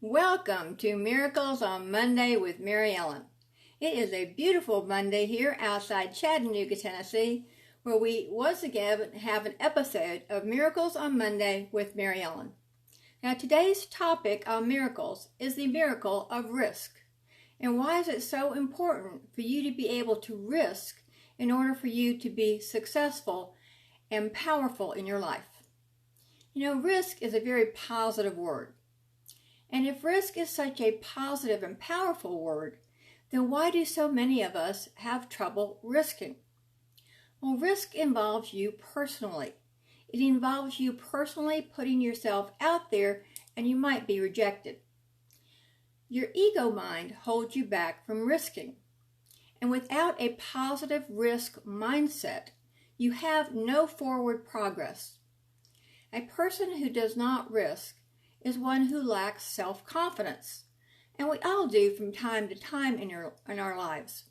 Welcome to Miracles on Monday with Mary Ellen. It is a beautiful Monday here outside Chattanooga, Tennessee, where we once again have an episode of Miracles on Monday with Mary Ellen. Now today's topic on miracles is the miracle of risk. And why is it so important for you to be able to risk in order for you to be successful and powerful in your life? You know, risk is a very positive word. And if risk is such a positive and powerful word, then why do so many of us have trouble risking? Well, risk involves you personally. It involves you personally putting yourself out there, and you might be rejected. Your ego mind holds you back from risking. And without a positive risk mindset, you have no forward progress. A person who does not risk is one who lacks self-confidence, and we all do from time to time in our lives.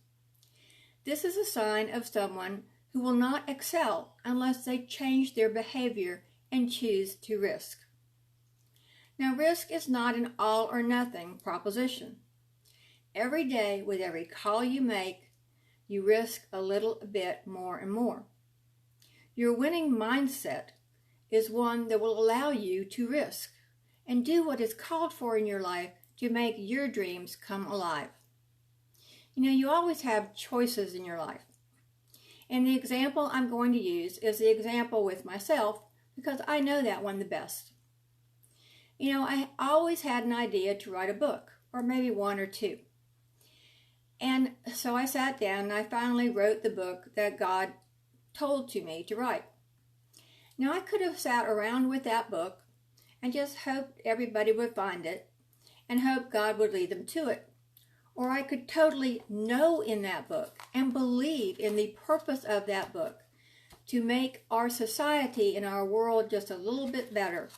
This is a sign of someone who will not excel unless they change their behavior and choose to risk. Now, risk is not an all or nothing proposition. Every day, with every call you make, you risk a little bit more and more. Your winning mindset is one that will allow you to risk and do what is called for in your life to make your dreams come alive. You know, you always have choices in your life. And the example I'm going to use is the example with myself because I know that one the best. You know, I always had an idea to write a book, or maybe one or two. And so I sat down and I finally wrote the book that God told to me to write. Now, I could have sat around with that book and just hoped everybody would find it and hope God would lead them to it. Or I could totally know in that book and believe in the purpose of that book to make our society and our world just a little bit better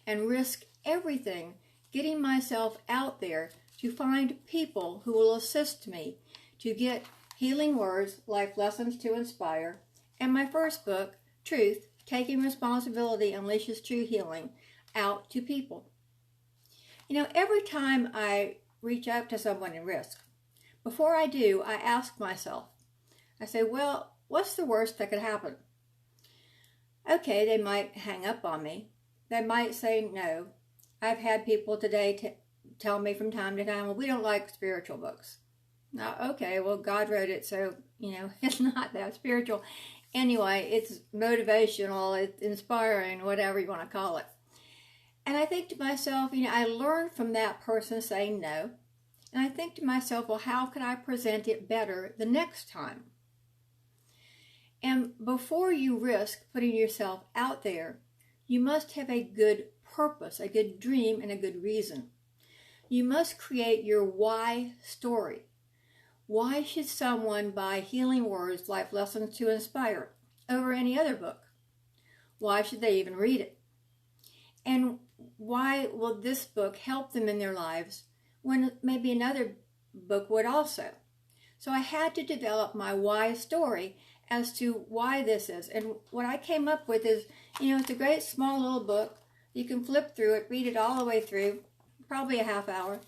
and risk everything getting myself out there to find people who will assist me to get Healing Words, Life Lessons to Inspire, and my first book, Truth, Taking Responsibility Unleashes True Healing, out to people. You know, every time I reach out to someone and risk, before I do, I ask myself, I say, well, what's the worst that could happen? Okay, they might hang up on me. They might say no. I've had people today tell me from time to time, well, we don't like spiritual books. Now, okay, well, God wrote it, so, you know, it's not that spiritual. Anyway, it's motivational, it's inspiring, whatever you want to call it. And I think to myself, you know, I learned from that person saying no. And I think to myself, well, how could I present it better the next time? And before you risk putting yourself out there, you must have a good purpose, a good dream, and a good reason. You must create your why story. Why should someone buy Healing Words, Life Lessons to Inspire over any other book? Why should they even read it? And why will this book help them in their lives when maybe another book would also? So I had to develop my why story as to why this is. And what I came up with is, you know, it's a great small little book. You can flip through it, read it all the way through, probably a half hour.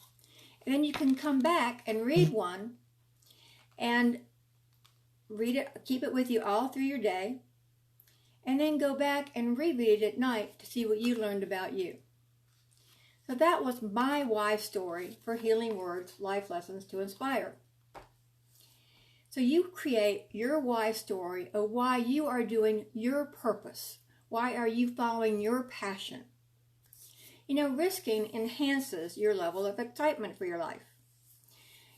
And then you can come back and read one and read it, keep it with you all through your day, and then go back and reread it at night to see what you learned about you. So that was my why story for Healing Words, Life Lessons to Inspire. So you create your why story of why you are doing your purpose. Why are you following your passion? You know, risking enhances your level of excitement for your life.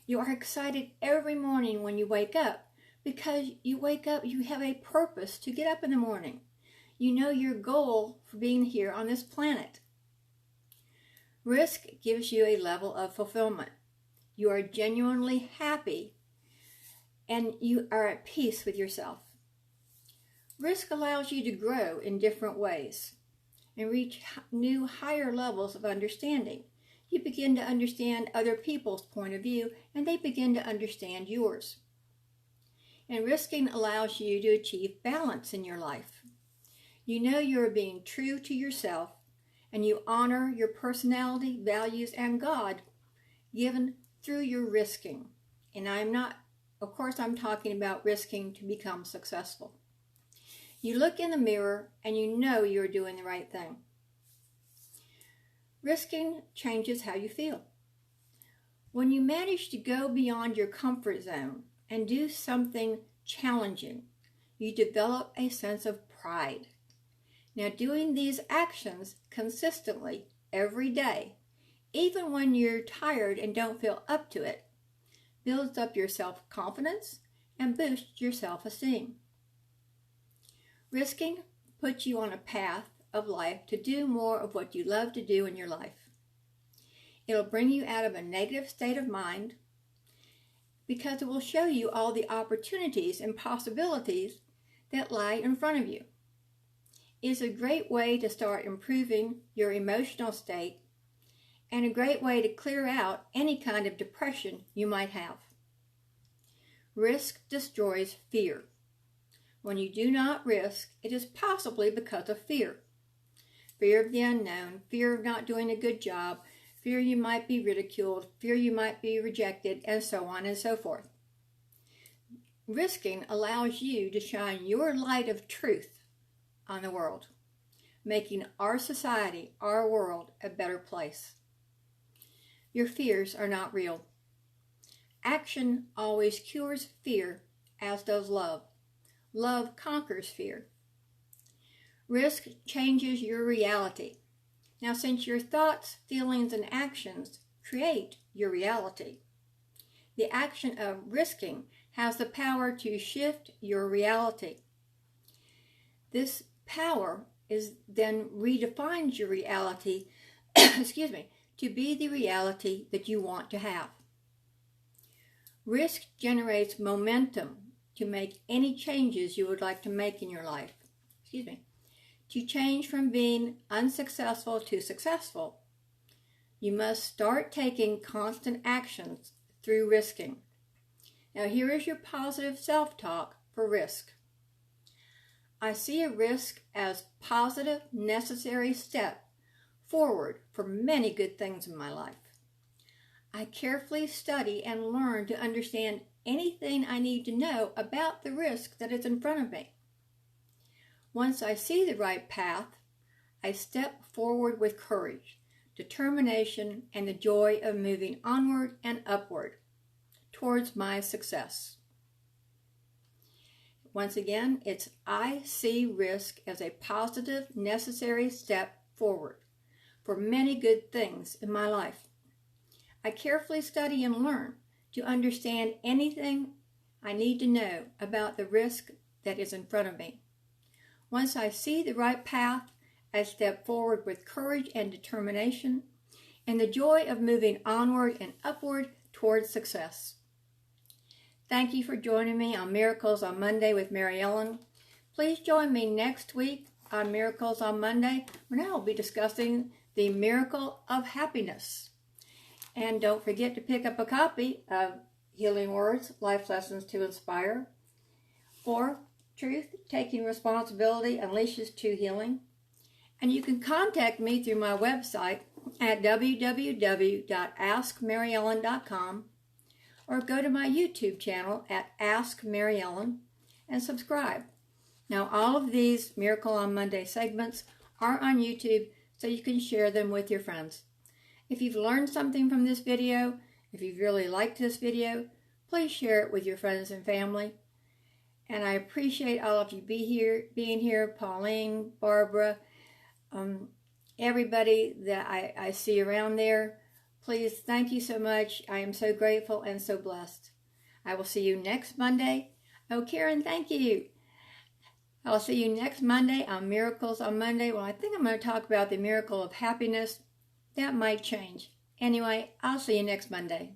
You are excited every morning when you wake up because you wake up, you have a purpose to get up in the morning. You know your goal for being here on this planet. Risk gives you a level of fulfillment. You are genuinely happy and you are at peace with yourself. Risk allows you to grow in different ways and reach new, higher levels of understanding. You begin to understand other people's point of view and they begin to understand yours. And risking allows you to achieve balance in your life. You know you're being true to yourself and you honor your personality, values, and God given through your risking. And of course, I'm talking about risking to become successful. You look in the mirror and you know you're doing the right thing. Risking changes how you feel. When you manage to go beyond your comfort zone and do something challenging, you develop a sense of pride. Now, doing these actions consistently every day, even when you're tired and don't feel up to it, builds up your self-confidence and boosts your self-esteem. Risking puts you on a path of life to do more of what you love to do in your life. It'll bring you out of a negative state of mind because it will show you all the opportunities and possibilities that lie in front of you. It's a great way to start improving your emotional state and a great way to clear out any kind of depression you might have. Risk destroys fear. When you do not risk, it is possibly because of fear. Fear of the unknown, fear of not doing a good job, fear you might be ridiculed, fear you might be rejected, and so on and so forth. Risking allows you to shine your light of truth on the world, making our society, our world, a better place. Your fears are not real. Action always cures fear, as does love. Love conquers fear. Risk changes your reality. Now, since your thoughts, feelings, and actions create your reality, the action of risking has the power to shift your reality. This power then redefines your reality, to be the reality that you want to have. Risk generates momentum to make any changes you would like to make in your life. To change from being unsuccessful to successful, you must start taking constant actions through risking. Now, here is your positive self-talk for risk. I see a risk as positive, necessary step forward for many good things in my life. I carefully study and learn to understand anything I need to know about the risk that is in front of me. Once I see the right path, I step forward with courage, determination, and the joy of moving onward and upward towards my success. Once again, it's I see risk as a positive, necessary step forward for many good things in my life. I carefully study and learn to understand anything I need to know about the risk that is in front of me. Once I see the right path, I step forward with courage and determination and the joy of moving onward and upward towards success. Thank you for joining me on Miracles on Monday with Mary Ellen. Please join me next week on Miracles on Monday, when I will be discussing the miracle of happiness. And don't forget to pick up a copy of Healing Words, Life Lessons to Inspire, or Truth, Taking Responsibility Unleashes True Healing. And you can contact me through my website at www.askmaryellen.com, or go to my YouTube channel at Ask Mary Ellen and subscribe. Now, all of these Miracle on Monday segments are on YouTube, so you can share them with your friends. If you've learned something from this video, if you've really liked this video, please share it with your friends and family. And I appreciate all of you being here, Pauline, Barbara, everybody that I see around there. Please, thank you so much. I am so grateful and so blessed. I will see you next Monday. Oh, Karen, thank you. I'll see you next Monday on Miracles on Monday. Well, I think I'm going to talk about the miracle of happiness. That might change. Anyway, I'll see you next Monday.